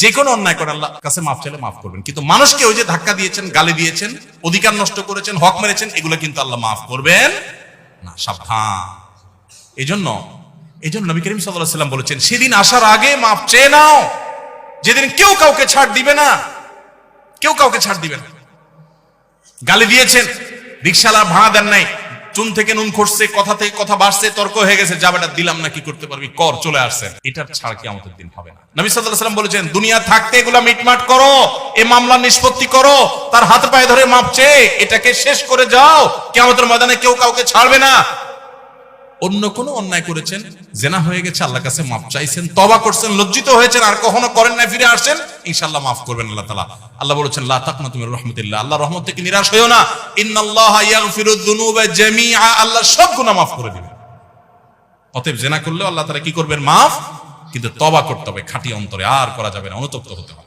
যে কোনো অন্যায় করে আল্লাহর কাছে মাফ চাইলে মাফ করবেন, কিন্তু মানুষকে ওই যে ধাক্কা দিয়েছেন, গালি দিয়েছেন, অধিকার নষ্ট করেছেন, হক মেরেছেন, এগুলো কিন্তু আল্লাহ মাফ করবেন না। সাবধান। এই জন্য নবী করিম সাল্লাল্লাহু আলাইহি ওয়াসাল্লাম বলেছেন, সেদিন আসার আগে মাফ চেয়ে নাও, যেদিন কেউ কাউকে ছাড় দিবে না, কেউ কাউকে ছাড় দিবে না। গালি দিয়েছেন, রিকশাওয়ালা ভাড়া দেন নাই, চুন থেকে নুন খসছে, কথা থেকে কথা বাড়ছে, তর্ক হয়ে গেছে, যা বেটা দিলাম না, কি করতে পারবি কর, চলে আসছেন, এটার ছাড় কিয়ামতের দিন হবে না। নবী সাল্লাল্লাহু আলাইহি ওয়াসাল্লাম বলেছেন, দুনিয়া থাকতে এগুলা মিটমাট করো, এই মামলা নিষ্পত্তি করো, তার হাত পায়ে ধরে মাপ চেয়ে এটাকে শেষ করে যাও, কিয়ামতের ময়দানে কেউ কাউকে ছাড়বে না। অন্য কোনো অন্যায় করেছেন, জেনা হয়ে গেছে, আল্লাহর কাছে মাপ চাইছেন, তওবা করছেন, লজ্জিত হয়েছেন, আর কখনো করেন না, ফিরে আসছেন, ইনশাআল্লাহ মাফ করবেন আল্লাহ তাআলা। আল্লাহ বলেছেন, লা তাকনাতু মির রাহমাতিল্লাহ, আল্লাহর রহমত থেকে নিরাশ হইও না, ইন্নাল্লাহা ইয়াগফিরুয যুনুবা জামিআ, আল্লাহ সব গুনাহ মাফ করে দিবেন। অতএব জেনা করলেও আল্লাহ তাআলা কি করবেন? মাফ, কিন্তু তওবা করতে হবে খাঁটি অন্তরে, আর করা যাবে না, অনুতপ্ত হতে হবে।